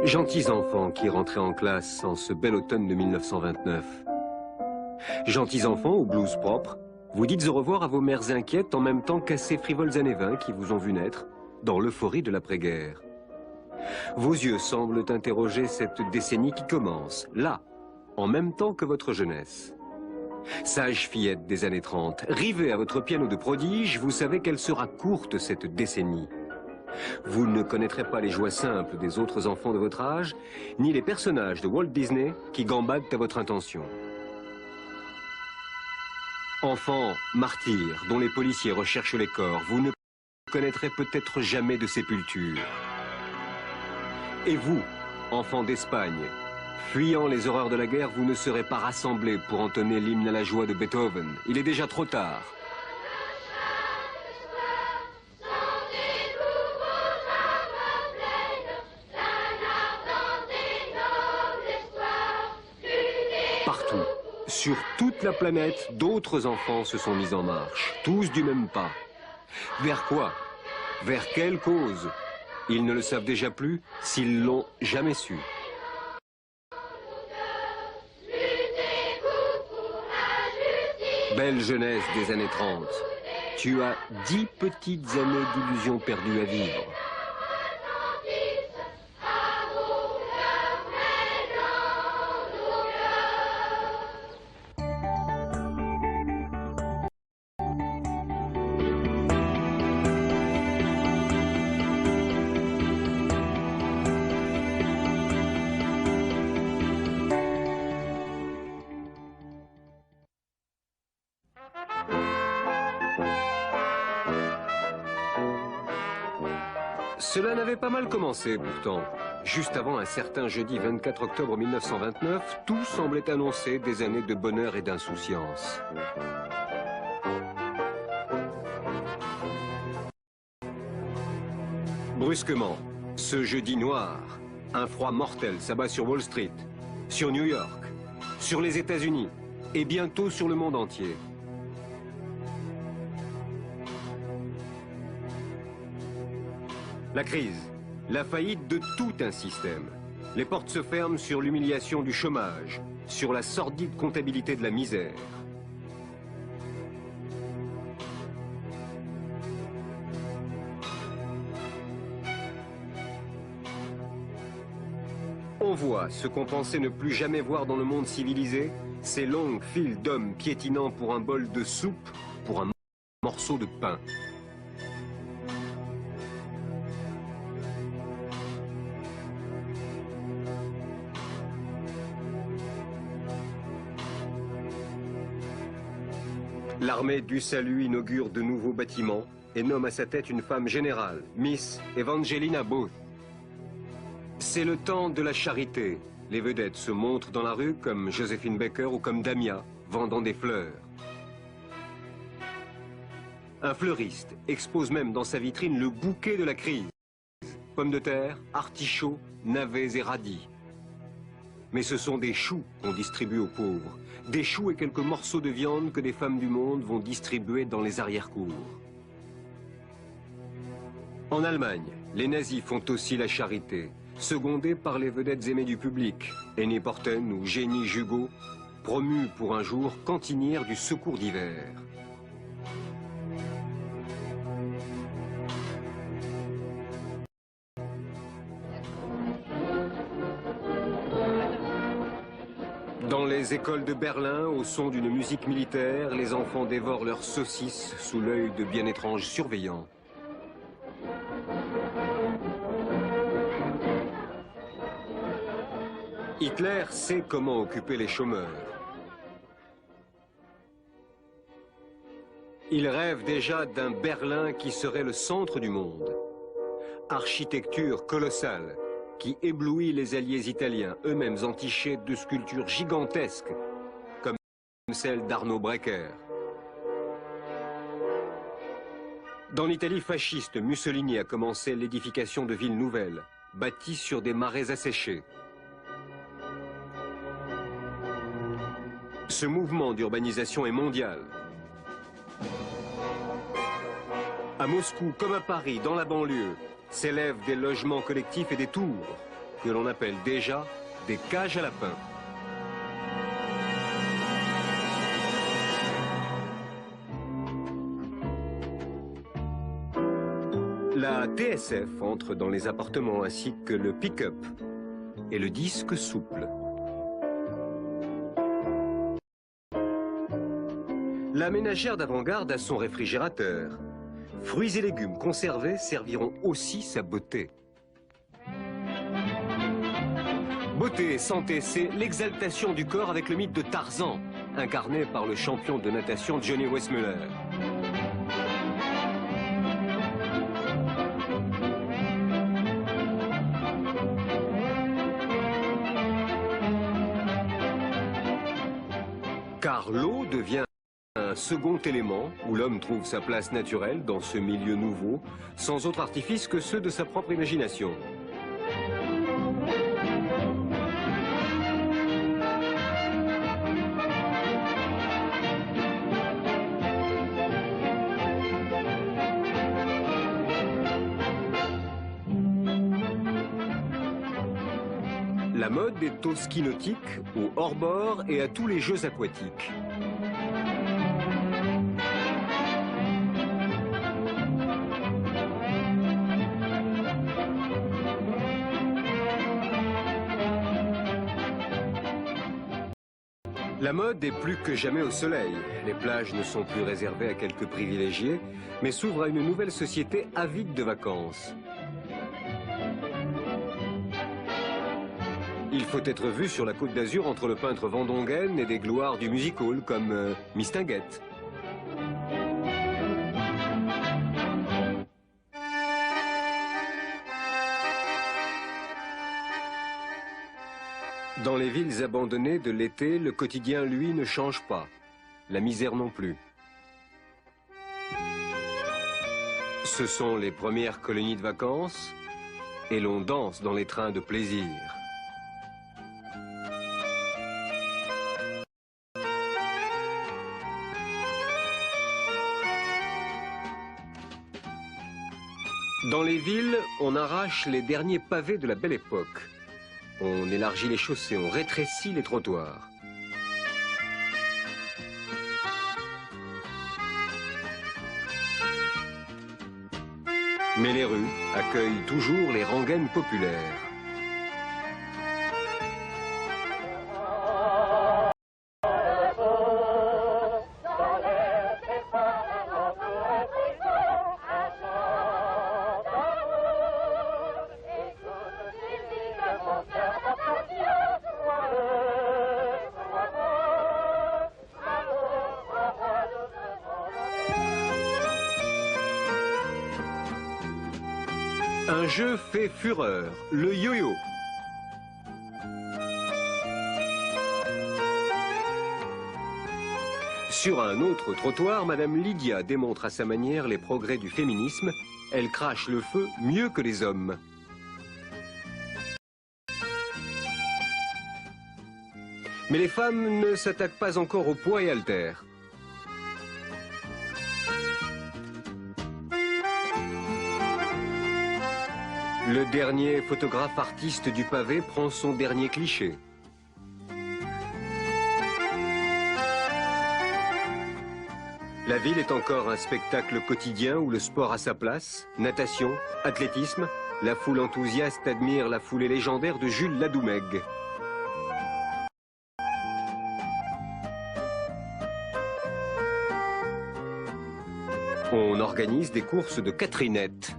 Gentils enfants qui rentraient en classe en ce bel automne de 1929. Gentils enfants aux blouses propres, vous dites au revoir à vos mères inquiètes en même temps qu'à ces frivoles années 20 qui vous ont vu naître dans l'euphorie de l'après-guerre. Vos yeux semblent interroger cette décennie qui commence, là, en même temps que votre jeunesse. Sage fillette des années 30, rivée à votre piano de prodige, vous savez qu'elle sera courte cette décennie. Vous ne connaîtrez pas les joies simples des autres enfants de votre âge, ni les personnages de Walt Disney qui gambadent à votre intention. Enfants martyrs dont les policiers recherchent les corps, vous ne connaîtrez peut-être jamais de sépulture. Et vous, enfants d'Espagne, fuyant les horreurs de la guerre, vous ne serez pas rassemblés pour entonner l'hymne à la joie de Beethoven. Il est déjà trop tard. Partout, sur toute la planète, d'autres enfants se sont mis en marche, tous du même pas. Vers quoi? Vers quelle cause? Ils ne le savent déjà plus s'ils l'ont jamais su. Belle jeunesse des années 30. Tu as 10 petites années d'illusions perdues à vivre. Cela n'avait pas mal commencé pourtant. Juste avant un certain jeudi 24 octobre 1929, tout semblait annoncer des années de bonheur et d'insouciance. Brusquement, ce jeudi noir, un froid mortel s'abat sur Wall Street, sur New York, sur les États-Unis et bientôt sur le monde entier. La crise, la faillite de tout un système. Les portes se ferment sur l'humiliation du chômage, sur la sordide comptabilité de la misère. On voit ce qu'on pensait ne plus jamais voir dans le monde civilisé, ces longues files d'hommes piétinant pour un bol de soupe, pour un morceau de pain. L'armée du salut inaugure de nouveaux bâtiments et nomme à sa tête une femme générale, Miss Evangelina Booth. C'est le temps de la charité. Les vedettes se montrent dans la rue comme Joséphine Baker ou comme Damia, vendant des fleurs. Un fleuriste expose même dans sa vitrine le bouquet de la crise. Pommes de terre, artichauts, navets et radis. Mais ce sont des choux qu'on distribue aux pauvres. Des choux et quelques morceaux de viande que des femmes du monde vont distribuer dans les arrière-cours. En Allemagne, les nazis font aussi la charité, secondés par les vedettes aimées du public, Henny Porten ou Jenny Jugo, promues pour un jour cantinières du secours d'hiver. Dans les écoles de Berlin, au son d'une musique militaire, les enfants dévorent leurs saucisses sous l'œil de bien étranges surveillants. Hitler sait comment occuper les chômeurs. Il rêve déjà d'un Berlin qui serait le centre du monde. Architecture colossale, qui éblouit les alliés italiens, eux-mêmes entichés de sculptures gigantesques, comme celle d'Arno Breker. Dans l'Italie fasciste, Mussolini a commencé l'édification de villes nouvelles, bâties sur des marais asséchés. Ce mouvement d'urbanisation est mondial. À Moscou, comme à Paris, dans la banlieue, s'élèvent des logements collectifs et des tours. que l'on appelle déjà des cages à lapins. La TSF entre dans les appartements ainsi que le pick-up et le disque souple. La ménagère d'avant-garde a son réfrigérateur. Fruits et légumes conservés serviront aussi sa beauté. Beauté et santé, c'est l'exaltation du corps avec le mythe de Tarzan, incarné par le champion de natation Johnny Weissmuller. Car l'eau devient un second élément où l'homme trouve sa place naturelle dans ce milieu nouveau, sans autre artifice que ceux de sa propre imagination. La mode est au ski nautique, au hors-bord et à tous les jeux aquatiques. La mode est plus que jamais au soleil. Les plages ne sont plus réservées à quelques privilégiés, mais s'ouvrent à une nouvelle société avide de vacances. Il faut être vu sur la Côte d'Azur entre le peintre Van Dongen et des gloires du music hall comme Mistinguett. Dans les villes abandonnées de l'été, le quotidien, lui, ne change pas. La misère non plus. Ce sont les premières colonies de vacances et l'on danse dans les trains de plaisir. Dans les villes, on arrache les derniers pavés de la belle époque. On élargit les chaussées, on rétrécit les trottoirs. Mais les rues accueillent toujours les rengaines populaires. Un jeu fait fureur, le yo-yo. Sur un autre trottoir, Madame Lydia démontre à sa manière les progrès du féminisme. Elle crache le feu mieux que les hommes. Mais les femmes ne s'attaquent pas encore au poids et haltères. Le dernier photographe artiste du pavé prend son dernier cliché. La ville est encore un spectacle quotidien où le sport a sa place. Natation, athlétisme, la foule enthousiaste admire la foulée légendaire de Jules Ladoumègue. On organise des courses de Catherinette.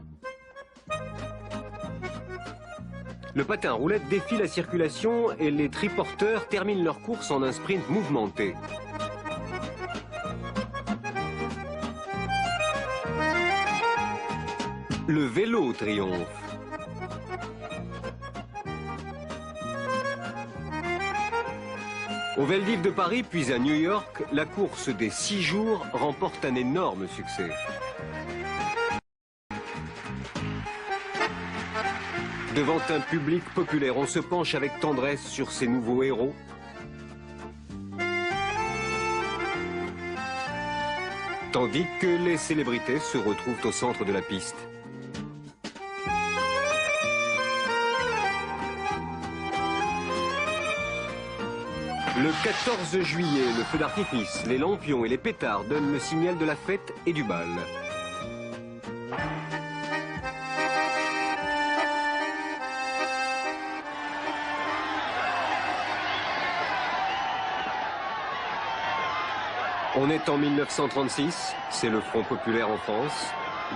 Le patin roulette défie la circulation et les triporteurs terminent leur course en un sprint mouvementé. Le vélo triomphe. Au Veldiv de Paris, puis à New York, la course des 6 jours remporte un énorme succès. Devant un public populaire, on se penche avec tendresse sur ces nouveaux héros. Tandis que les célébrités se retrouvent au centre de la piste. Le 14 juillet, le feu d'artifice, les lampions et les pétards donnent le signal de la fête et du bal. On est en 1936, c'est le Front populaire en France.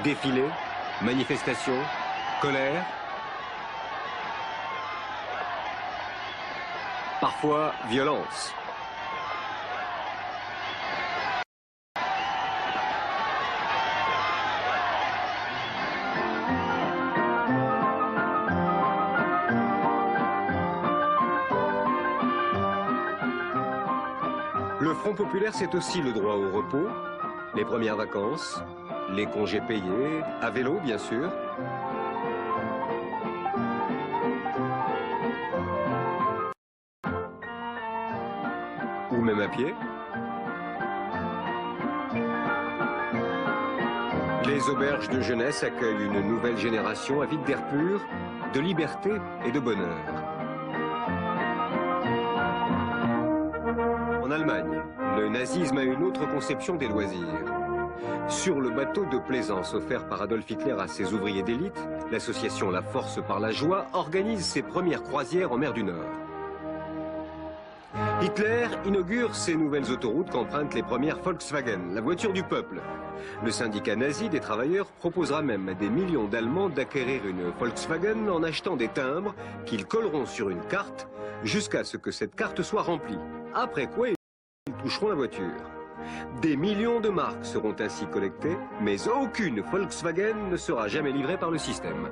Défilé, manifestation, colère. Parfois, violence. Le Front populaire, c'est aussi le droit au repos, les premières vacances, les congés payés, à vélo bien sûr. Ou même à pied. Les auberges de jeunesse accueillent une nouvelle génération avide d'air pur, de liberté et de bonheur. En Allemagne, le nazisme a une autre conception des loisirs. Sur le bateau de plaisance offert par Adolf Hitler à ses ouvriers d'élite, l'association La Force par la Joie organise ses premières croisières en mer du Nord. Hitler inaugure ces nouvelles autoroutes qu'empruntent les premières Volkswagen, la voiture du peuple. Le syndicat nazi des travailleurs proposera même à des millions d'Allemands d'acquérir une Volkswagen en achetant des timbres qu'ils colleront sur une carte jusqu'à ce que cette carte soit remplie. Après quoi, ils toucheront la voiture. Des millions de marques seront ainsi collectées, mais aucune Volkswagen ne sera jamais livrée par le système.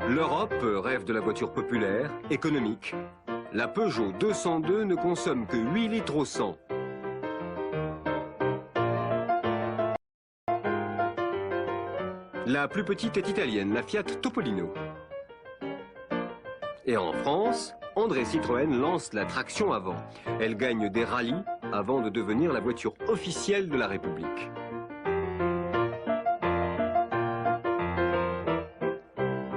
L'Europe rêve de la voiture populaire, économique. La Peugeot 202 ne consomme que 8 litres au 100. La plus petite est italienne, la Fiat Topolino. Et en France, André Citroën lance la traction avant. Elle gagne des rallyes avant de devenir la voiture officielle de la République.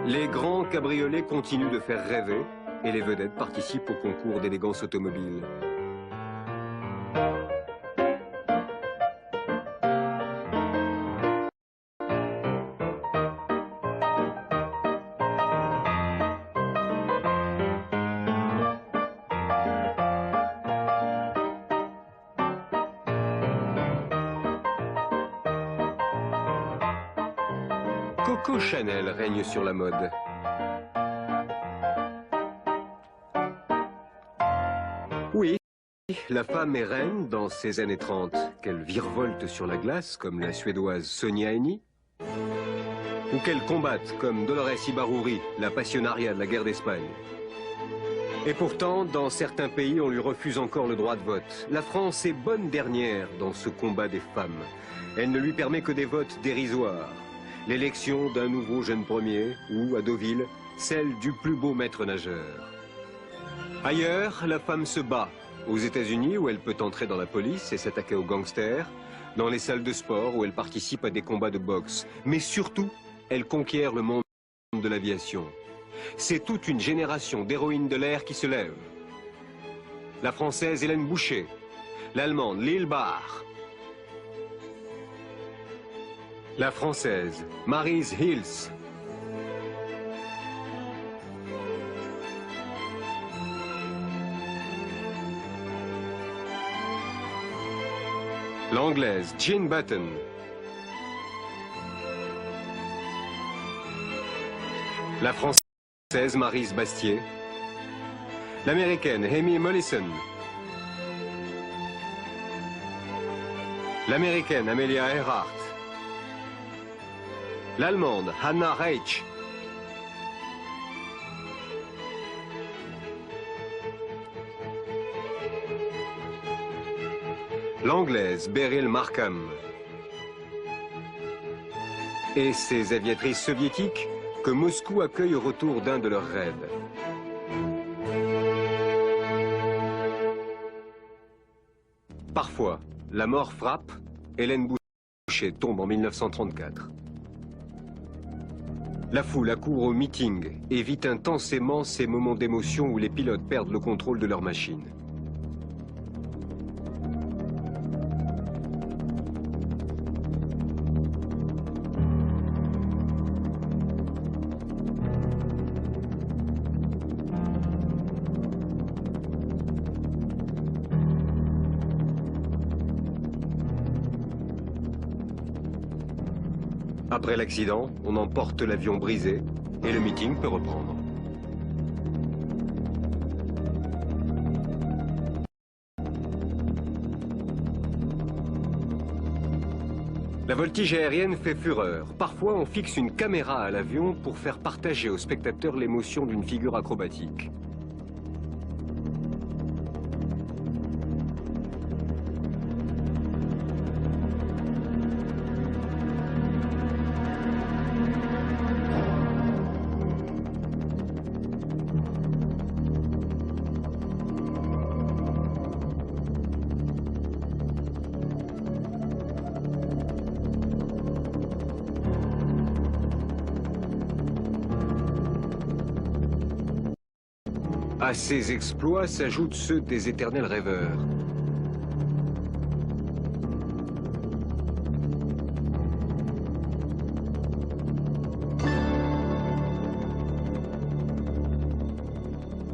Les grands cabriolets continuent de faire rêver et les vedettes participent au concours d'élégance automobile. Coco Chanel règne sur la mode. Oui, la femme est reine dans ces années 30, qu'elle virevolte sur la glace comme la suédoise Sonia Henny, ou qu'elle combatte comme Dolores Ibarruri, la passionnariat de la guerre d'Espagne. Et pourtant, dans certains pays, on lui refuse encore le droit de vote. La France est bonne dernière dans ce combat des femmes. Elle ne lui permet que des votes dérisoires. L'élection d'un nouveau jeune premier, ou, à Deauville, celle du plus beau maître nageur. Ailleurs, la femme se bat. Aux États-Unis, où elle peut entrer dans la police et s'attaquer aux gangsters, dans les salles de sport, où elle participe à des combats de boxe. Mais surtout, elle conquiert le monde de l'aviation. C'est toute une génération d'héroïnes de l'air qui se lève. La Française Hélène Boucher, l'Allemande Lil Baar, la Française Maryse Hills, l'Anglaise Jean Button, la Française Maryse Bastier, l'Américaine Amy Mollison, l'Américaine Amelia Earhart, l'Allemande Hannah Reitsch, l'Anglaise Beryl Markham et ces aviatrices soviétiques que Moscou accueille au retour d'un de leurs raids. Parfois, la mort frappe, Hélène Pinochet tombe en 1934. La foule accourt au meeting et vit intensément ces moments d'émotion où les pilotes perdent le contrôle de leur machine. Après l'accident, on emporte l'avion brisé et le meeting peut reprendre. La voltige aérienne fait fureur. Parfois, on fixe une caméra à l'avion pour faire partager aux spectateurs l'émotion d'une figure acrobatique. À ces exploits s'ajoutent ceux des éternels rêveurs.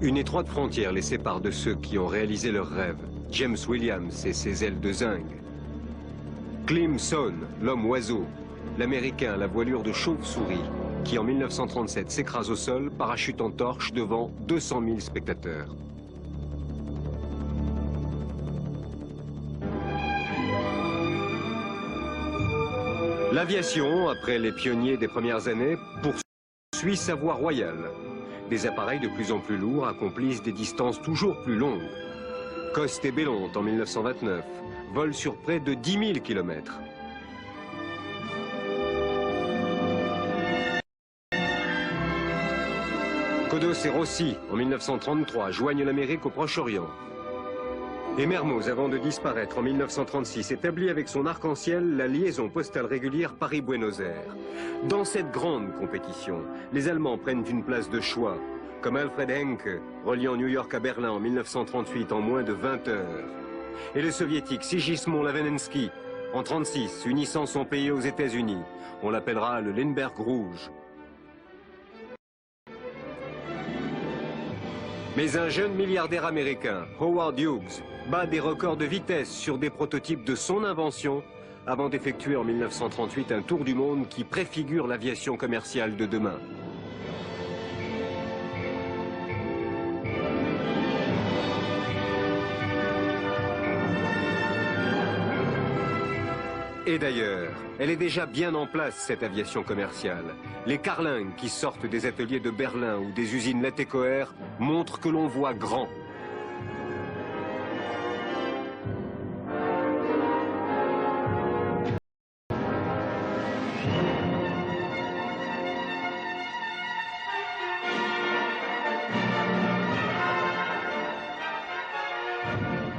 Une étroite frontière les sépare de ceux qui ont réalisé leurs rêves. James Williams et ses ailes de zinc. Klim Son, l'homme oiseau, l'américain à la voilure de chauve-souris, qui en 1937 s'écrase au sol, parachute en torche devant 200 000 spectateurs. L'aviation, après les pionniers des premières années, poursuit sa voie royale. Des appareils de plus en plus lourds accomplissent des distances toujours plus longues. Coste et Bellonte en 1929 volent sur près de 10 000 km. Kodos et Rossi, en 1933, joignent l'Amérique au Proche-Orient. Et Mermoz, avant de disparaître en 1936, établit avec son arc-en-ciel la liaison postale régulière Paris-Buenos Aires. Dans cette grande compétition, les Allemands prennent une place de choix, comme Alfred Henke, reliant New York à Berlin en 1938 en moins de 20 heures. Et le Soviétique Sigismond Lavenensky, en 1936, unissant son pays aux États-Unis. On l'appellera le Lindbergh rouge. Mais un jeune milliardaire américain, Howard Hughes, bat des records de vitesse sur des prototypes de son invention avant d'effectuer en 1938 un tour du monde qui préfigure l'aviation commerciale de demain. Et d'ailleurs, elle est déjà bien en place, cette aviation commerciale. Les carlingues qui sortent des ateliers de Berlin ou des usines Latécoère montrent que l'on voit grand.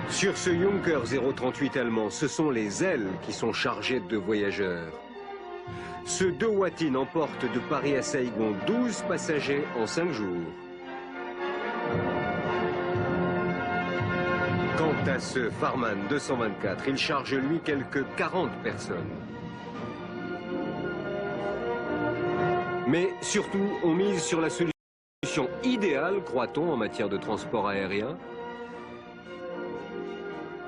Sur ce Junker 038 allemand, ce sont les ailes qui sont chargées de voyageurs. Ce 2 Wattin emporte de Paris à Saigon 12 passagers en 5 jours. Quant à ce Farman 224, il charge lui quelques 40 personnes. Mais surtout, on mise sur la solution idéale, croit-on, en matière de transport aérien.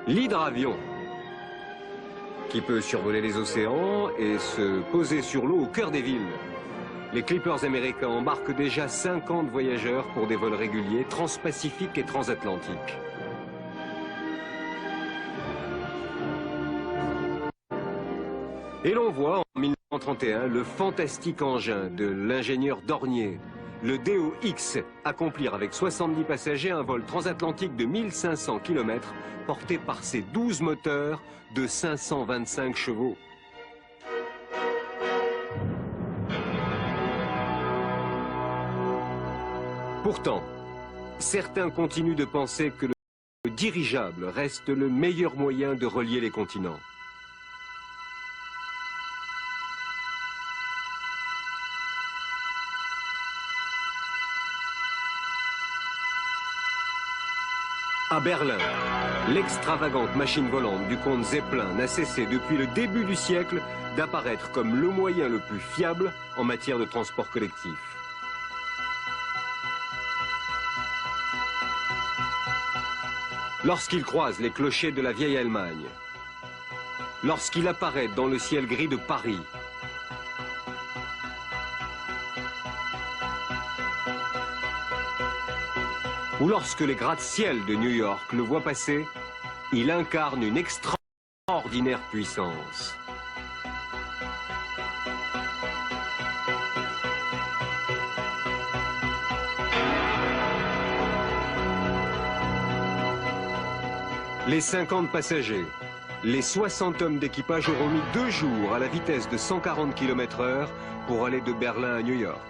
L'hydravion, qui peut survoler les océans et se poser sur l'eau au cœur des villes. Les Clippers américains embarquent déjà 50 voyageurs pour des vols réguliers transpacifiques et transatlantiques. Et l'on voit en 1931 le fantastique engin de l'ingénieur Dornier, le DO-X, accomplir avec 70 passagers un vol transatlantique de 1500 km porté par ses 12 moteurs de 525 chevaux. Pourtant, certains continuent de penser que le dirigeable reste le meilleur moyen de relier les continents. À Berlin, l'extravagante machine volante du comte Zeppelin n'a cessé depuis le début du siècle d'apparaître comme le moyen le plus fiable en matière de transport collectif. Lorsqu'il croise les clochers de la vieille Allemagne, lorsqu'il apparaît dans le ciel gris de Paris, ou lorsque les gratte-ciel de New York le voient passer, il incarne une extraordinaire puissance. Les 50 passagers, les 60 hommes d'équipage auront mis 2 jours à la vitesse de 140 km/h pour aller de Berlin à New York.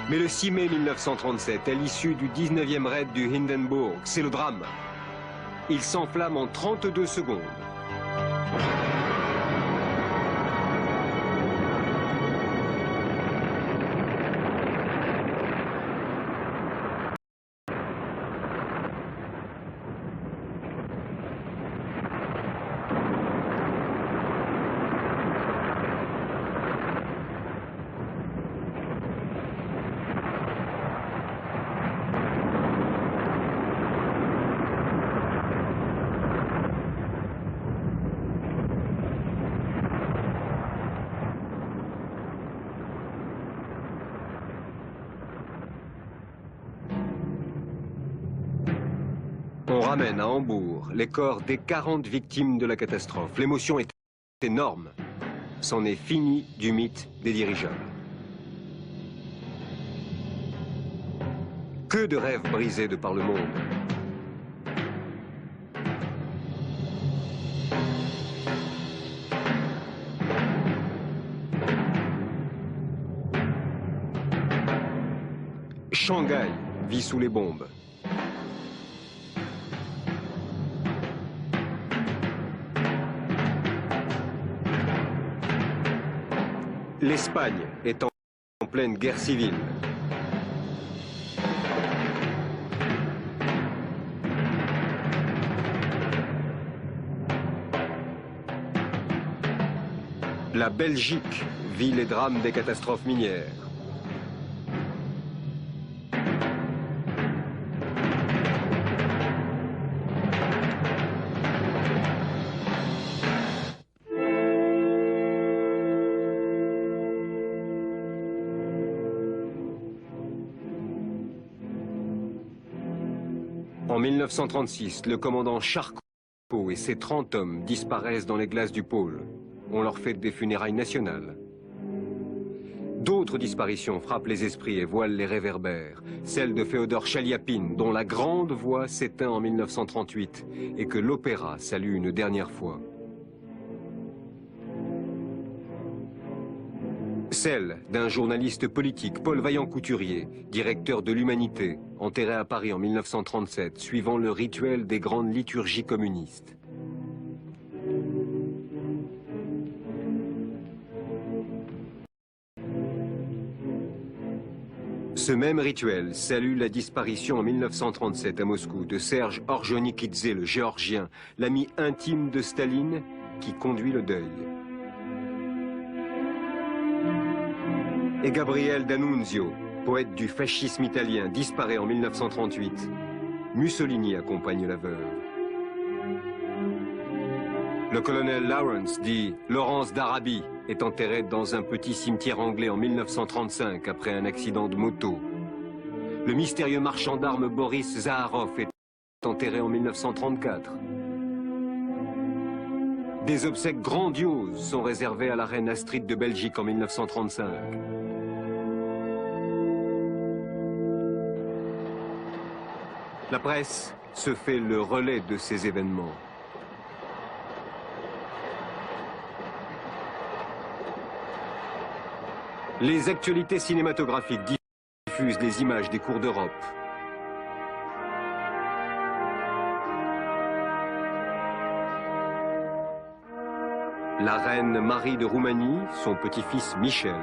Mais le 6 mai 1937, à l'issue du 19e raid du Hindenburg, c'est le drame. Il s'enflamme en 32 secondes. On ramène à Hambourg les corps des 40 victimes de la catastrophe. L'émotion est énorme. C'en est fini du mythe des dirigeables. Que de rêves brisés de par le monde. Shanghai vit sous les bombes. L'Espagne est en pleine guerre civile. La Belgique vit les drames des catastrophes minières. En 1936, le commandant Charcot et ses 30 hommes disparaissent dans les glaces du pôle. On leur fait des funérailles nationales. D'autres disparitions frappent les esprits et voilent les réverbères. Celle de Féodor Chaliapine, dont la grande voix s'éteint en 1938 et que l'opéra salue une dernière fois. Celle d'un journaliste politique, Paul Vaillant-Couturier, directeur de l'Humanité, enterré à Paris en 1937, suivant le rituel des grandes liturgies communistes. Ce même rituel salue la disparition en 1937 à Moscou de Serge Orjonikidze, le géorgien, l'ami intime de Staline, qui conduit le deuil. Et Gabriel D'Annunzio, poète du fascisme italien, disparaît en 1938. Mussolini accompagne la veuve. Le colonel Lawrence, dit Laurence d'Arabie, est enterré dans un petit cimetière anglais en 1935 après un accident de moto. Le mystérieux marchand d'armes Boris Zaharov est enterré en 1934. Des obsèques grandioses sont réservées à la reine Astrid de Belgique en 1935. La presse se fait le relais de ces événements. Les actualités cinématographiques diffusent les images des cours d'Europe. La reine Marie de Roumanie, son petit-fils Michel.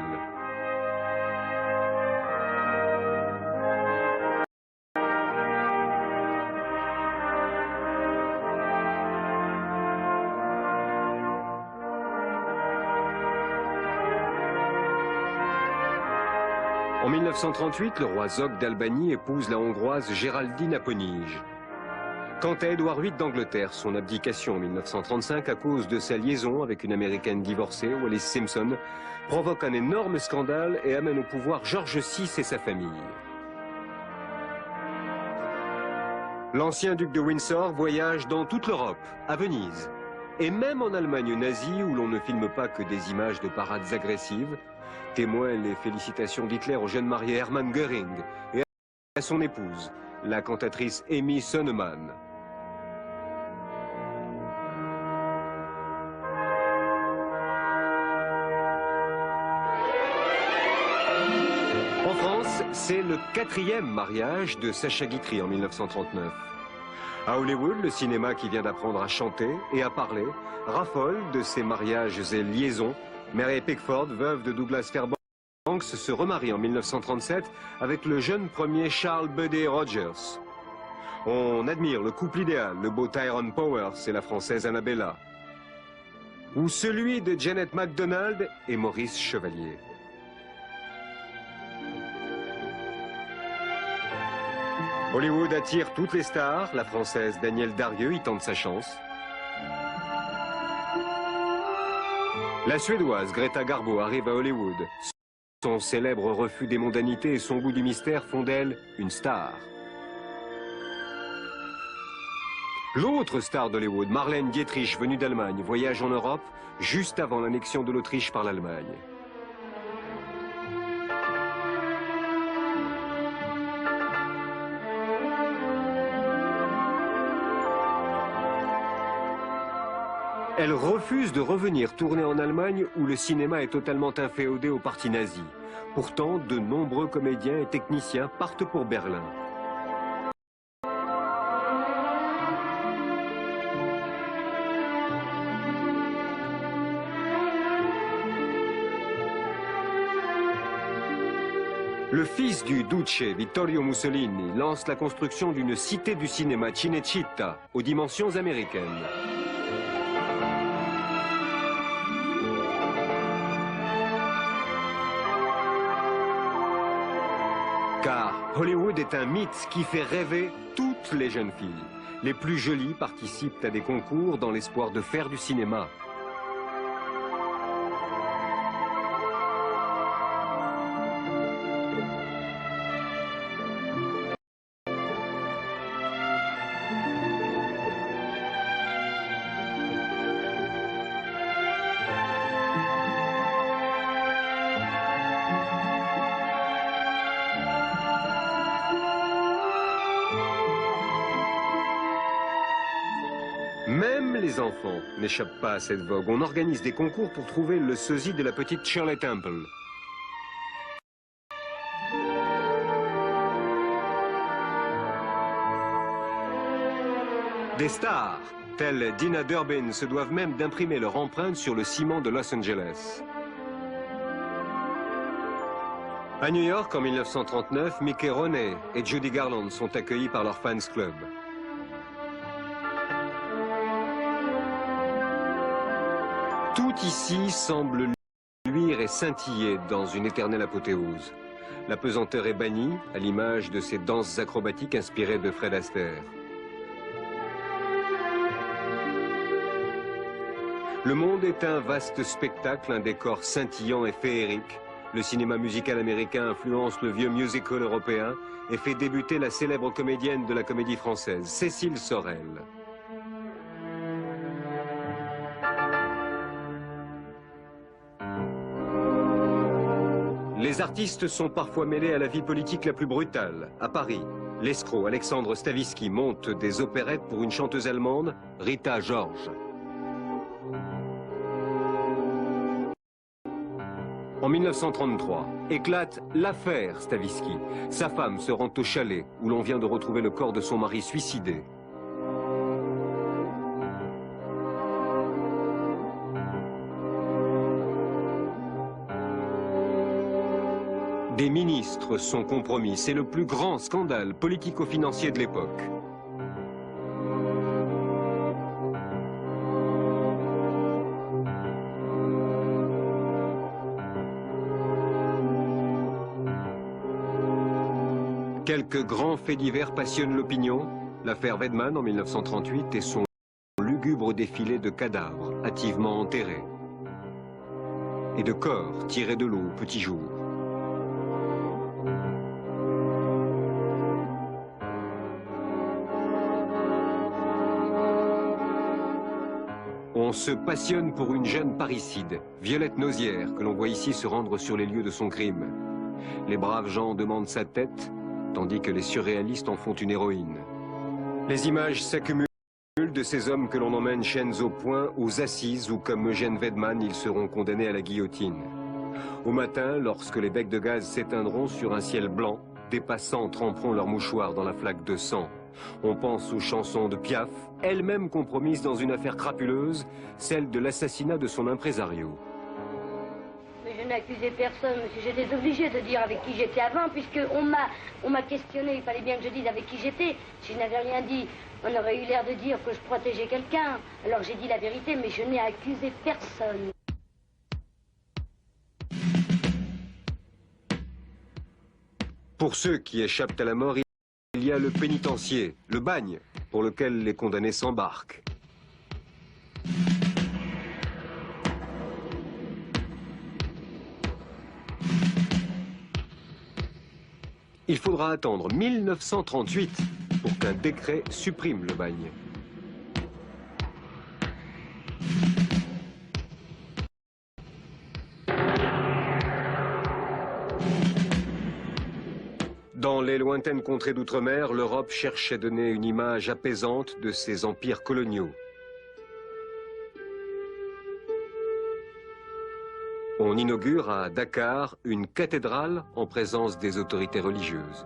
1938, le roi Zog d'Albanie épouse la hongroise Géraldine Aponige. Quant à Édouard VIII d'Angleterre, son abdication en 1935 à cause de sa liaison avec une américaine divorcée, Wallis Simpson, provoque un énorme scandale et amène au pouvoir George VI et sa famille. L'ancien duc de Windsor voyage dans toute l'Europe, à Venise, et même en Allemagne nazie où l'on ne filme pas que des images de parades agressives, témoignent les félicitations d'Hitler au jeune marié Hermann Göring et à son épouse, la cantatrice Amy Sonnemann. En France, c'est le 4e mariage de Sacha Guitry en 1939. À Hollywood, le cinéma qui vient d'apprendre à chanter et à parler raffole de ses mariages et liaisons. Mary Pickford, veuve de Douglas Fairbanks, se remarie en 1937 avec le jeune premier Charles Buddy Rogers. On admire le couple idéal, le beau Tyrone Powers et la française Annabella. Ou celui de Janet MacDonald et Maurice Chevalier. Hollywood attire toutes les stars. La française Danielle Darrieux y tente sa chance. La Suédoise Greta Garbo arrive à Hollywood. Son célèbre refus des mondanités et son goût du mystère font d'elle une star. L'autre star d'Hollywood, Marlène Dietrich, venue d'Allemagne, voyage en Europe juste avant l'annexion de l'Autriche par l'Allemagne. Elle refuse de revenir tourner en Allemagne où le cinéma est totalement inféodé au parti nazi. Pourtant, de nombreux comédiens et techniciens partent pour Berlin. Le fils du Duce, Vittorio Mussolini, lance la construction d'une cité du cinéma, Cinecittà, aux dimensions américaines. Car Hollywood est un mythe qui fait rêver toutes les jeunes filles. Les plus jolies participent à des concours dans l'espoir de faire du cinéma. Même les enfants n'échappent pas à cette vogue. On organise des concours pour trouver le sosie de la petite Shirley Temple. Des stars, telles Dina Durbin, se doivent même d'imprimer leur empreinte sur le ciment de Los Angeles. À New York, en 1939, Mickey Rooney et Judy Garland sont accueillis par leur fans club. Tout ici semble luire et scintiller dans une éternelle apothéose. La pesanteur est bannie, à l'image de ces danses acrobatiques inspirées de Fred Astaire. Le monde est un vaste spectacle, un décor scintillant et féerique. Le cinéma musical américain influence le vieux musical européen et fait débuter la célèbre comédienne de la comédie française, Cécile Sorel. Les artistes sont parfois mêlés à la vie politique la plus brutale. À Paris, l'escroc Alexandre Stavisky monte des opérettes pour une chanteuse allemande, Rita George. En 1933, éclate l'affaire Stavisky. Sa femme se rend au chalet où l'on vient de retrouver le corps de son mari suicidé. Des ministres sont compromis. C'est le plus grand scandale politico-financier de l'époque. Quelques grands faits divers passionnent l'opinion. L'affaire Weidmann en 1938 et son lugubre défilé de cadavres hâtivement enterrés. Et de corps tirés de l'eau au petit jour. On se passionne pour une jeune parricide, Violette Nozière, que l'on voit ici se rendre sur les lieux de son crime. Les braves gens demandent sa tête, tandis que les surréalistes en font une héroïne. Les images s'accumulent de ces hommes que l'on emmène chaînes au poing aux assises où, comme Eugène Weidmann, ils seront condamnés à la guillotine. Au matin, lorsque les becs de gaz s'éteindront sur un ciel blanc, des passants tremperont leurs mouchoirs dans la flaque de sang. On pense aux chansons de Piaf, elle-même compromise dans une affaire crapuleuse, celle de l'assassinat de son impresario. Mais je n'accusais personne, monsieur. J'étais obligée de dire avec qui j'étais avant, puisqu'on m'a questionné. Il fallait bien que je dise avec qui j'étais. Si je n'avais rien dit, on aurait eu l'air de dire que je protégeais quelqu'un. Alors j'ai dit la vérité, mais je n'ai accusé personne. Pour ceux qui échappent à la mort, il y a le pénitencier, le bagne, pour lequel les condamnés s'embarquent. Il faudra attendre 1938 pour qu'un décret supprime le bagne. Dans les lointaines contrées d'outre-mer, l'Europe cherche à donner une image apaisante de ses empires coloniaux. On inaugure à Dakar une cathédrale en présence des autorités religieuses.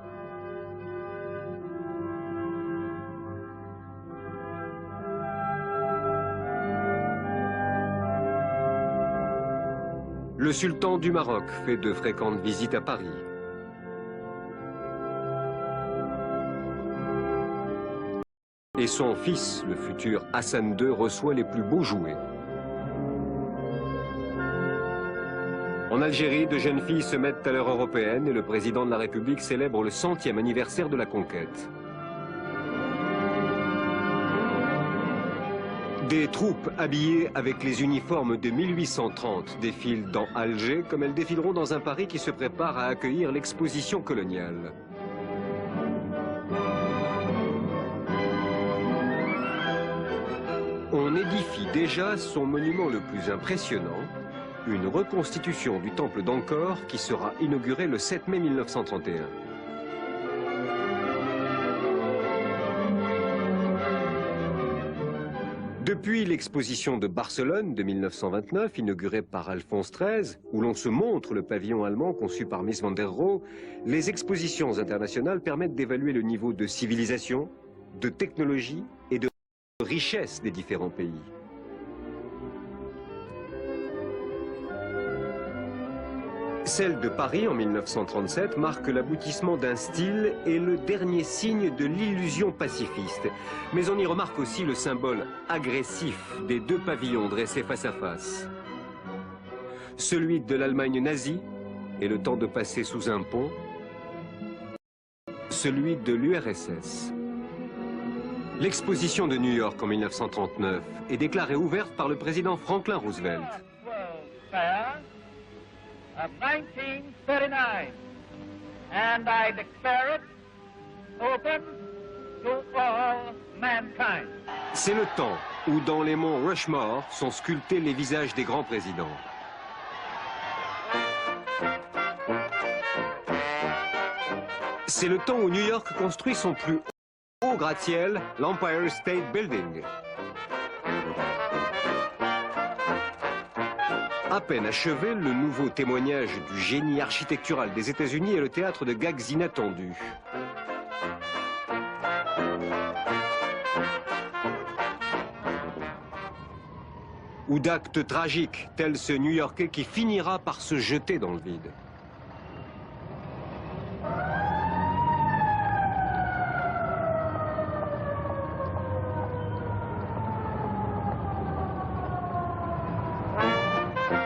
Le sultan du Maroc fait de fréquentes visites à Paris. Et son fils, le futur Hassan II, reçoit les plus beaux jouets. En Algérie, de jeunes filles se mettent à l'heure européenne et le président de la République célèbre le 100e anniversaire de la conquête. Des troupes habillées avec les uniformes de 1830 défilent dans Alger comme elles défileront dans un Paris qui se prépare à accueillir l'exposition coloniale. On édifie déjà son monument le plus impressionnant, une reconstitution du temple d'Angkor qui sera inaugurée le 7 mai 1931. Depuis l'exposition de Barcelone de 1929, inaugurée par Alphonse XIII, où l'on se montre le pavillon allemand conçu par Mies van der Rohe, les expositions internationales permettent d'évaluer le niveau de civilisation, de technologie et de richesse des différents pays. Celle de Paris en 1937 marque l'aboutissement d'un style et le dernier signe de l'illusion pacifiste. Mais on y remarque aussi le symbole agressif des deux pavillons dressés face à face. Celui de l'Allemagne nazie et le temps de passer sous un pont. Celui de l'URSS. L'exposition de New York en 1939 est déclarée ouverte par le président Franklin Roosevelt. Of 1939, and I declare it open to all mankind. C'est le temps où dans les monts Rushmore sont sculptés les visages des grands présidents. C'est le temps où New York construit son plus haut gratte-ciel, l'Empire State Building. À peine achevé, le nouveau témoignage du génie architectural des États-Unis est le théâtre de gags inattendus. Ou d'actes tragiques, tel ce New-Yorkais qui finira par se jeter dans le vide.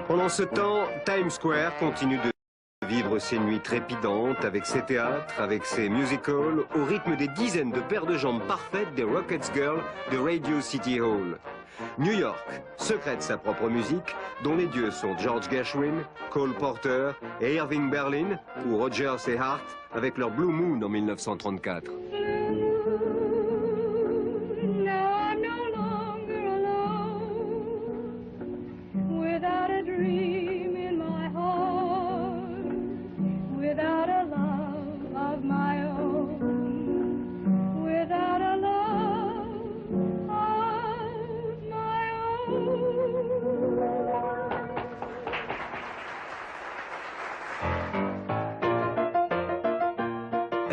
Pendant ce temps, Times Square continue de vivre vivre ses nuits trépidantes avec ses théâtres, avec ses musicals, au rythme des dizaines de paires de jambes parfaites des Rockets Girls de Radio City Hall. New York, secrète sa propre musique, dont les dieux sont George Gershwin, Cole Porter et Irving Berlin, ou Rodgers et Hart, avec leur Blue Moon en 1934.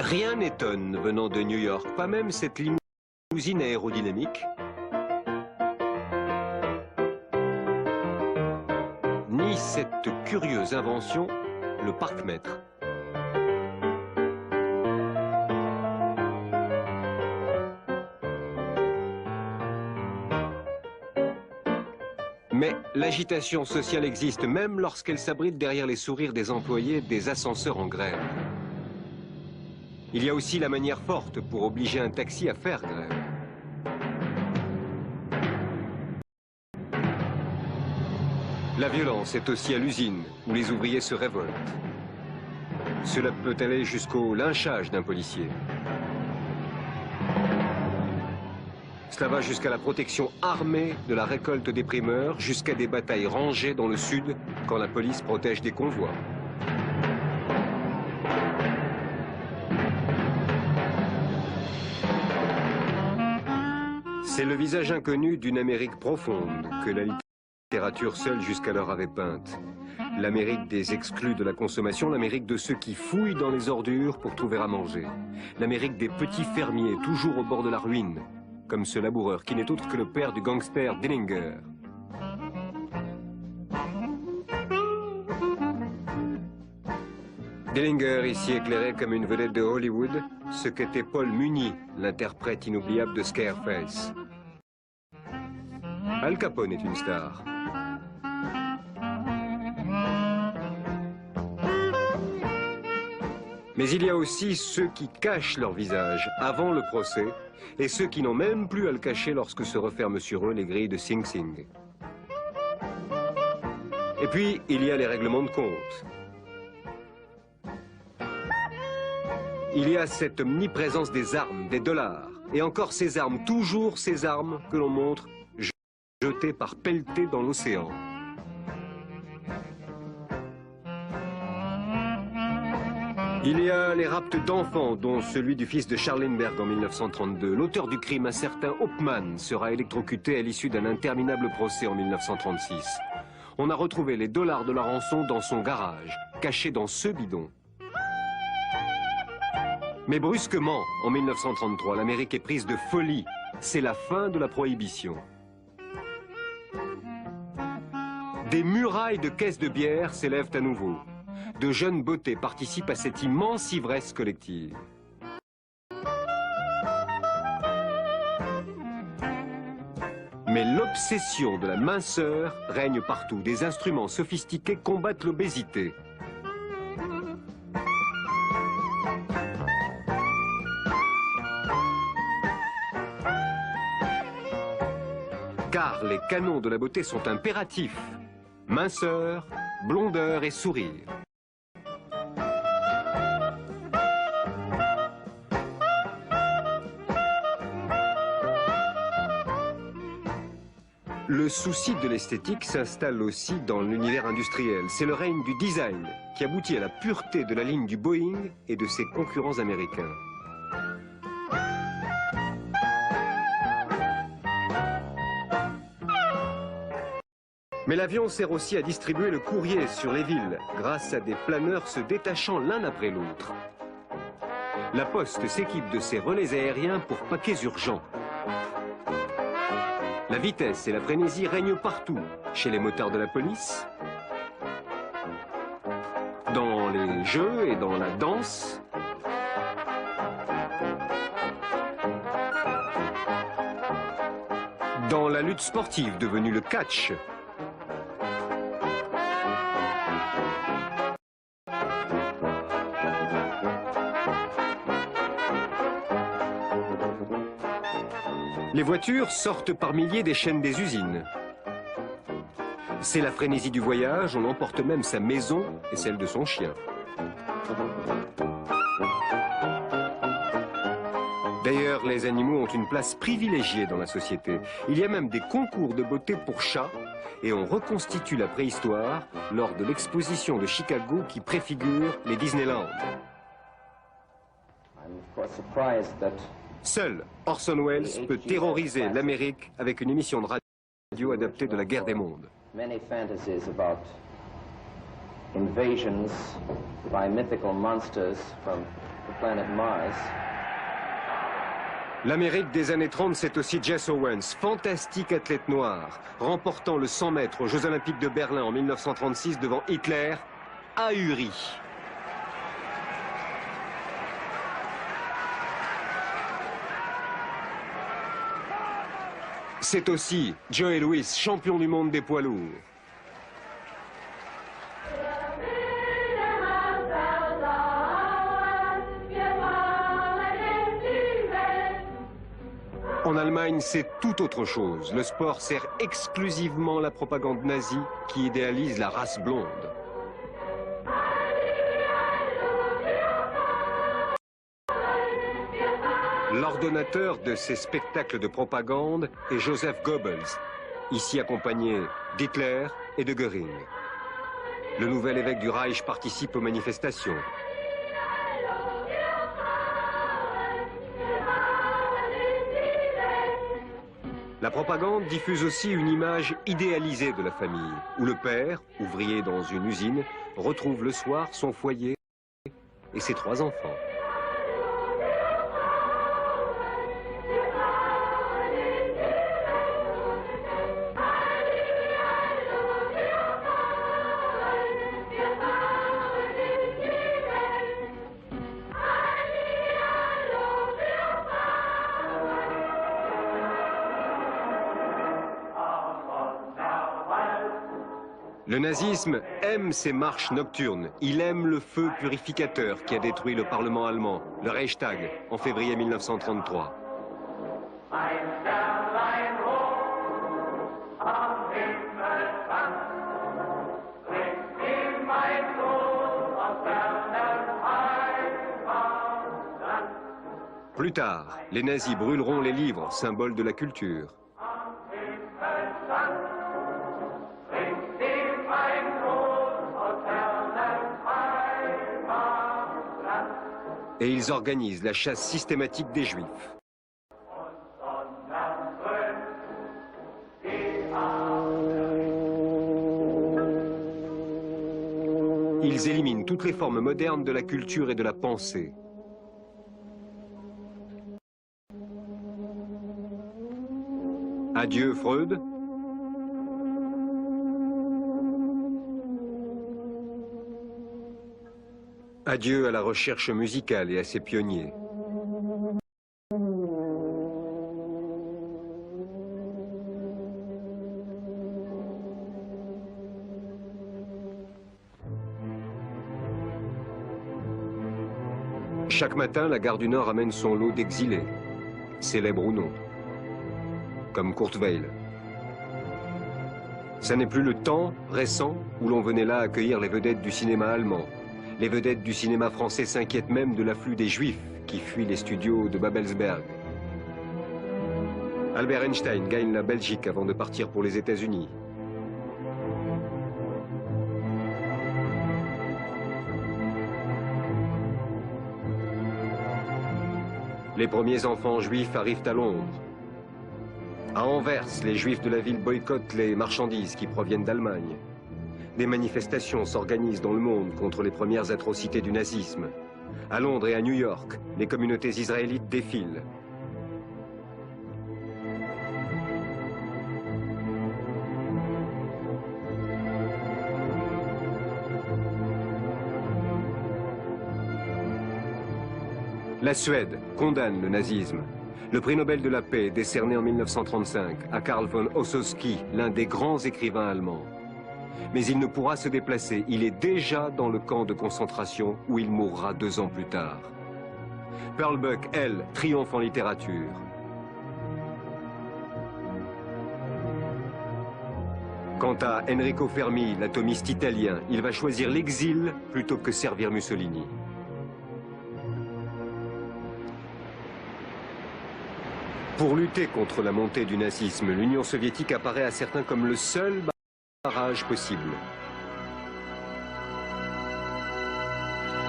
Rien n'étonne venant de New York, pas même cette limousine aérodynamique, ni cette curieuse invention, le parc-mètre. Mais l'agitation sociale existe même lorsqu'elle s'abrite derrière les sourires des employés des ascenseurs en grève. Il y a aussi la manière forte pour obliger un taxi à faire grève. La violence est aussi à l'usine, où les ouvriers se révoltent. Cela peut aller jusqu'au lynchage d'un policier. Cela va jusqu'à la protection armée de la récolte des primeurs, jusqu'à des batailles rangées dans le sud, quand la police protège des convois. C'est le visage inconnu d'une Amérique profonde que la littérature seule jusqu'alors avait peinte. L'Amérique des exclus de la consommation, l'Amérique de ceux qui fouillent dans les ordures pour trouver à manger. L'Amérique des petits fermiers, toujours au bord de la ruine, comme ce laboureur qui n'est autre que le père du gangster Dillinger. Dillinger, ici éclairé comme une vedette de Hollywood, ce qu'était Paul Muni, l'interprète inoubliable de Scarface. Al Capone est une star. Mais il y a aussi ceux qui cachent leur visage avant le procès et ceux qui n'ont même plus à le cacher lorsque se referment sur eux les grilles de Sing Sing. Et puis, il y a les règlements de compte. Il y a cette omniprésence des armes, des dollars, et encore ces armes, toujours ces armes que l'on montre jetées par pelletées dans l'océan. Il y a les rapts d'enfants, dont celui du fils de Scharlenberg en 1932. L'auteur du crime, un certain Hauptmann, sera électrocuté à l'issue d'un interminable procès en 1936. On a retrouvé les dollars de la rançon dans son garage, cachés dans ce bidon. Mais brusquement, en 1933, l'Amérique est prise de folie. C'est la fin de la prohibition. Des murailles de caisses de bière s'élèvent à nouveau. De jeunes beautés participent à cette immense ivresse collective. Mais l'obsession de la minceur règne partout. Des instruments sophistiqués combattent l'obésité. Car les canons de la beauté sont impératifs. Minceur, blondeur et sourire. Le souci de l'esthétique s'installe aussi dans l'univers industriel. C'est le règne du design qui aboutit à la pureté de la ligne du Boeing et de ses concurrents américains. Mais l'avion sert aussi à distribuer le courrier sur les villes, grâce à des planeurs se détachant l'un après l'autre. La Poste s'équipe de ses relais aériens pour paquets urgents. La vitesse et la frénésie règnent partout, chez les motards de la police, dans les jeux et dans la danse, dans la lutte sportive devenue le catch. Les voitures sortent par milliers des chaînes des usines. C'est la frénésie du voyage, on emporte même sa maison et celle de son chien. D'ailleurs, les animaux ont une place privilégiée dans la société. Il y a même des concours de beauté pour chats et on reconstitue la préhistoire lors de l'exposition de Chicago qui préfigure les Disneyland. Seul Orson Welles peut terroriser l'Amérique avec une émission de radio adaptée de la guerre des mondes. Many fantasies about invasions by mythical monsters from the planet Mars. L'Amérique des années 30, c'est aussi Jesse Owens, fantastique athlète noir, remportant le 100 mètres aux Jeux Olympiques de Berlin en 1936 devant Hitler, ahuri. C'est aussi Joe Louis, champion du monde des poids lourds. En Allemagne, c'est tout autre chose. Le sport sert exclusivement la propagande nazie qui idéalise la race blonde. L'ordonnateur de ces spectacles de propagande est Joseph Goebbels, ici accompagné d'Hitler et de Göring. Le nouvel évêque du Reich participe aux manifestations. La propagande diffuse aussi une image idéalisée de la famille, où le père, ouvrier dans une usine, retrouve le soir son foyer et ses 3 enfants. Le nazisme aime ces marches nocturnes. Il aime le feu purificateur qui a détruit le Parlement allemand, le Reichstag, en février 1933. Plus tard, les nazis brûleront les livres, symboles de la culture. Et ils organisent la chasse systématique des Juifs. Ils éliminent toutes les formes modernes de la culture et de la pensée. Adieu Freud. Adieu à la recherche musicale et à ses pionniers. Chaque matin, la gare du Nord amène son lot d'exilés, célèbres ou non, comme Kurt Weill. Ça n'est plus le temps récent où l'on venait là accueillir les vedettes du cinéma allemand. Les vedettes du cinéma français s'inquiètent même de l'afflux des Juifs qui fuient les studios de Babelsberg. Albert Einstein gagne la Belgique avant de partir pour les États-Unis. Les premiers enfants juifs arrivent à Londres. À Anvers, les Juifs de la ville boycottent les marchandises qui proviennent d'Allemagne. Des manifestations s'organisent dans le monde contre les premières atrocités du nazisme. À Londres et à New York, les communautés israélites défilent. La Suède condamne le nazisme. Le prix Nobel de la paix est décerné en 1935 à Karl von Ossowski, l'un des grands écrivains allemands. Mais il ne pourra se déplacer. Il est déjà dans le camp de concentration où il mourra 2 ans plus tard. Pearl Buck, elle, triomphe en littérature. Quant à Enrico Fermi, l'atomiste italien, il va choisir l'exil plutôt que servir Mussolini. Pour lutter contre la montée du nazisme, l'Union soviétique apparaît à certains comme le seul barrage possible.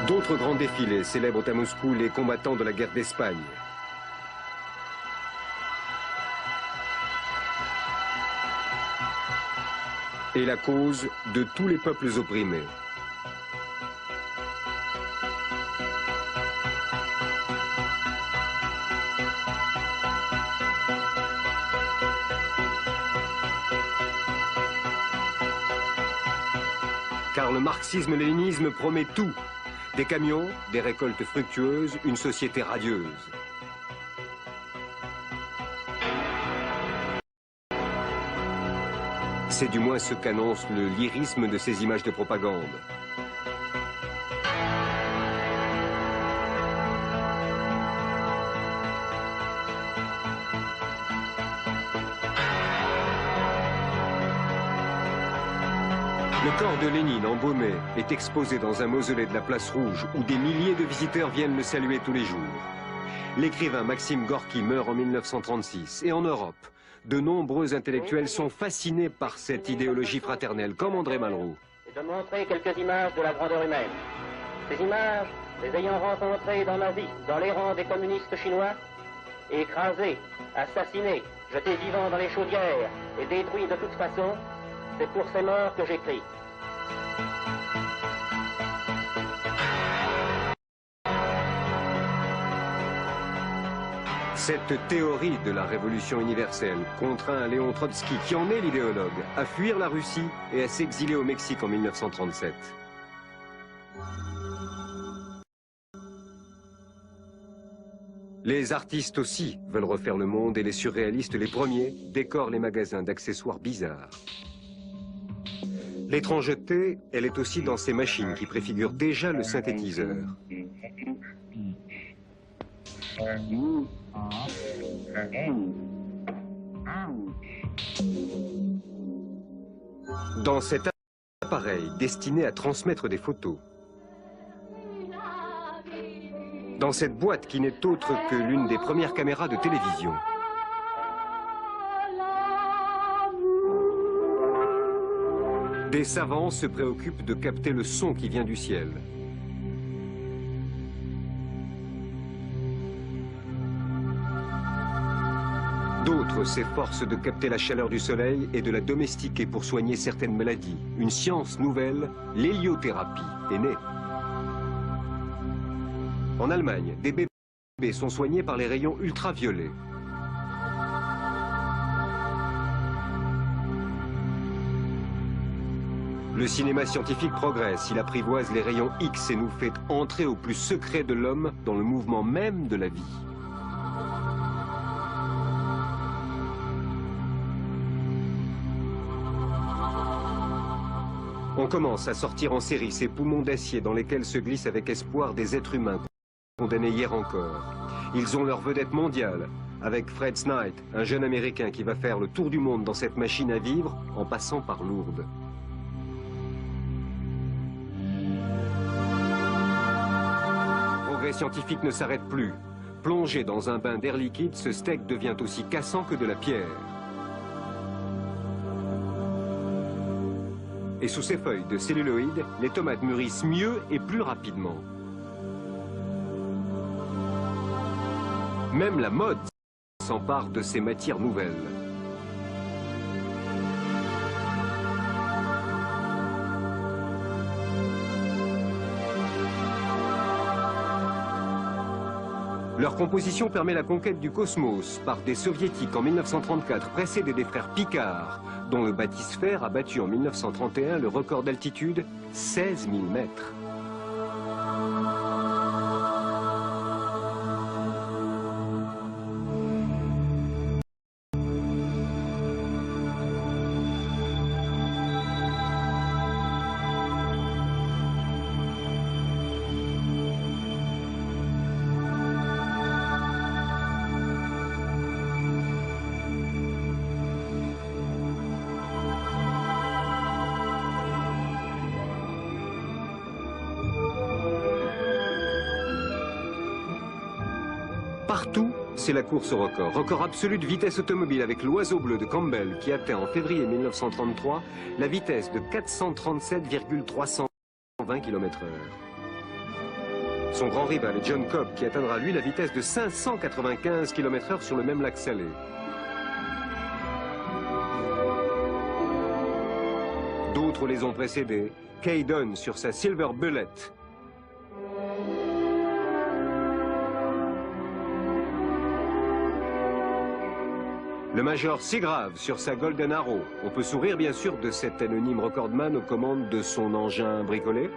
D'autres grands défilés célèbrent à Moscou les combattants de la guerre d'Espagne. Et la cause de tous les peuples opprimés. Car le marxisme-léninisme promet tout. Des camions, des récoltes fructueuses, une société radieuse. C'est du moins ce qu'annonce le lyrisme de ces images de propagande. Le corps de Lénine, embaumé, est exposé dans un mausolée de la Place Rouge où des milliers de visiteurs viennent le saluer tous les jours. L'écrivain Maxime Gorky meurt en 1936 et en Europe, de nombreux intellectuels sont fascinés par cette idéologie fraternelle, comme André Malraux. Et de montrer quelques images de la grandeur humaine. Ces images, les ayant rencontrés dans ma vie, dans les rangs des communistes chinois, écrasés, assassinés, jetés vivants dans les chaudières et détruits de toute façon, c'est pour ces morts que j'écris. Cette théorie de la révolution universelle contraint Léon Trotsky, qui en est l'idéologue, à fuir la Russie et à s'exiler au Mexique en 1937. Les artistes aussi veulent refaire le monde et les surréalistes, les premiers, décorent les magasins d'accessoires bizarres. L'étrangeté, elle est aussi dans ces machines qui préfigurent déjà le synthétiseur. Dans cet appareil destiné à transmettre des photos. Dans cette boîte qui n'est autre que l'une des premières caméras de télévision. Des savants se préoccupent de capter le son qui vient du ciel. D'autres s'efforcent de capter la chaleur du soleil et de la domestiquer pour soigner certaines maladies. Une science nouvelle, l'héliothérapie, est née. En Allemagne, des bébés sont soignés par les rayons ultraviolets. Le cinéma scientifique progresse, il apprivoise les rayons X et nous fait entrer au plus secret de l'homme dans le mouvement même de la vie. On commence à sortir en série ces poumons d'acier dans lesquels se glissent avec espoir des êtres humains condamnés hier encore. Ils ont leur vedette mondiale, avec Fred Knight, un jeune Américain qui va faire le tour du monde dans cette machine à vivre en passant par Lourdes. Le progrès scientifique ne s'arrête plus. Plongé dans un bain d'air liquide, ce steak devient aussi cassant que de la pierre. Et sous ces feuilles de celluloïd, les tomates mûrissent mieux et plus rapidement. Même la mode s'empare de ces matières nouvelles. Leur composition permet la conquête du cosmos par des soviétiques en 1934, précédés des frères Picard, dont le bathysphère a battu en 1931 le record d'altitude, 16 000 mètres. c'est la course au record. Record absolu de vitesse automobile avec l'Oiseau Bleu de Campbell qui atteint en février 1933 la vitesse de 437,320 km/h. Son grand rival est John Cobb qui atteindra lui la vitesse de 595 km/h sur le même lac salé. D'autres les ont précédés. Kay Dunn sur sa Silver Bullet. Le Major Seagrave sur sa Golden Arrow. On peut sourire bien sûr de cet anonyme recordman aux commandes de son engin bricolé.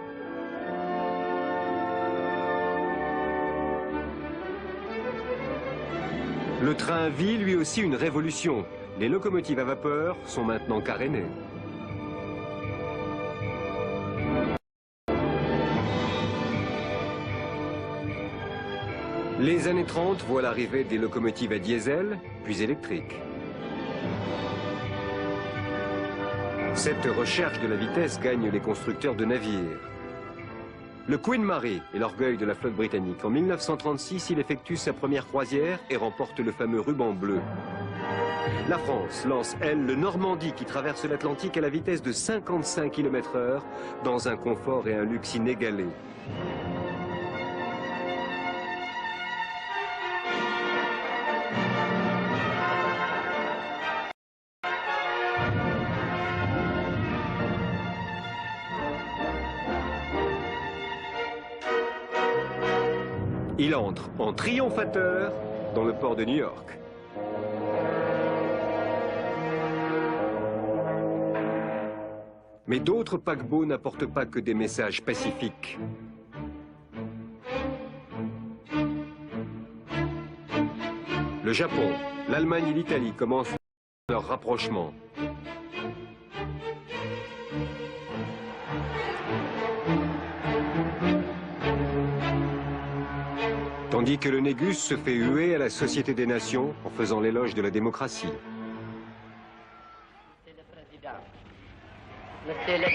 Le train vit lui aussi une révolution. Les locomotives à vapeur sont maintenant carénées. Les années 30 voient l'arrivée des locomotives à diesel, puis électriques. Cette recherche de la vitesse gagne les constructeurs de navires. Le Queen Mary est l'orgueil de la flotte britannique. En 1936, il effectue sa première croisière et remporte le fameux ruban bleu. La France lance, elle, le Normandie qui traverse l'Atlantique à la vitesse de 55 km/h dans un confort et un luxe inégalés. Il entre en triomphateur dans le port de New York. Mais d'autres paquebots n'apportent pas que des messages pacifiques. Le Japon, l'Allemagne et l'Italie commencent leur rapprochement. Tandis que le Négus se fait huer à la Société des Nations en faisant l'éloge de la démocratie. Monsieur le Président, Monsieur le...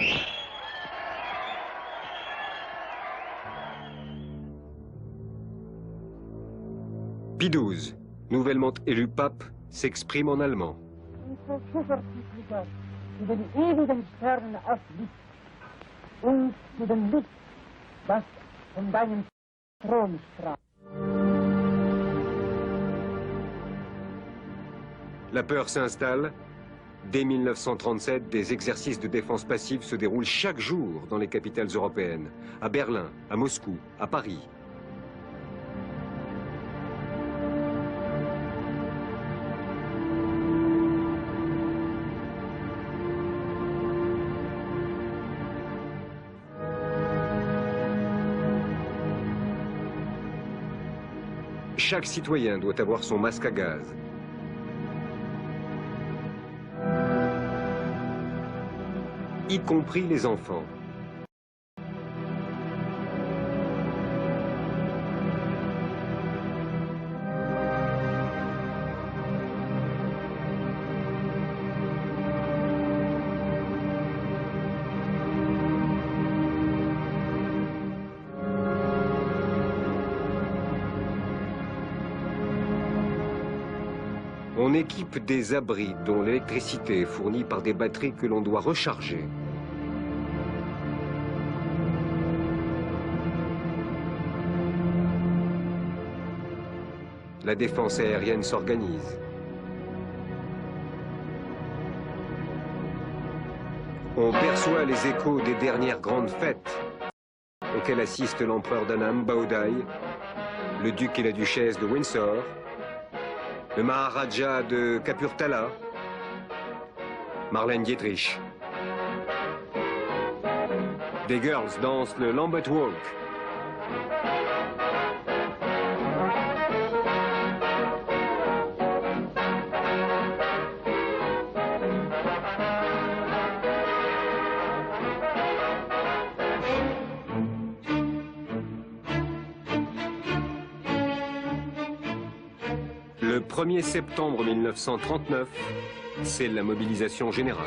Pie XII, nouvellement élu pape, s'exprime en allemand. La peur s'installe. Dès 1937, des exercices de défense passive se déroulent chaque jour dans les capitales européennes. À Berlin, à Moscou, à Paris. Chaque citoyen doit avoir son masque à gaz. Y compris les enfants. On équipe des abris dont l'électricité est fournie par des batteries que l'on doit recharger. La défense aérienne s'organise. On perçoit les échos des dernières grandes fêtes auxquelles assistent l'empereur d'Annam, Baudai, le duc et la duchesse de Windsor, le Maharaja de Kapurthala, Marlène Dietrich. Des girls dansent le Lambeth Walk. Le 1er septembre 1939, c'est la mobilisation générale.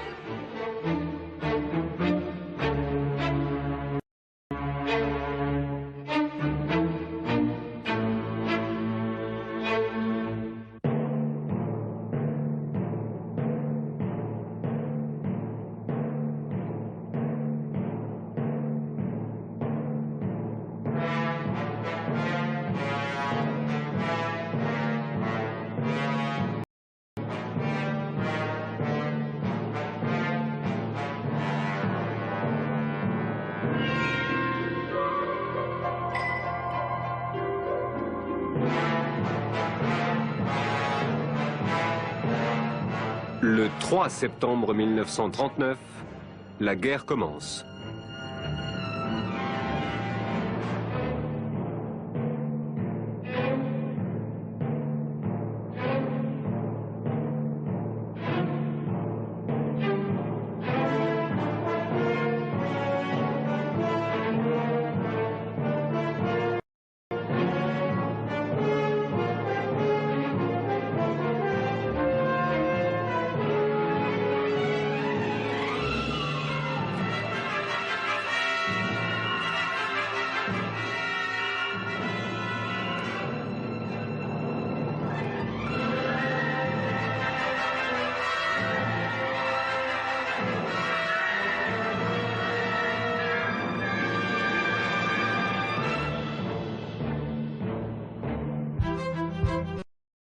Le 3 septembre 1939, la guerre commence.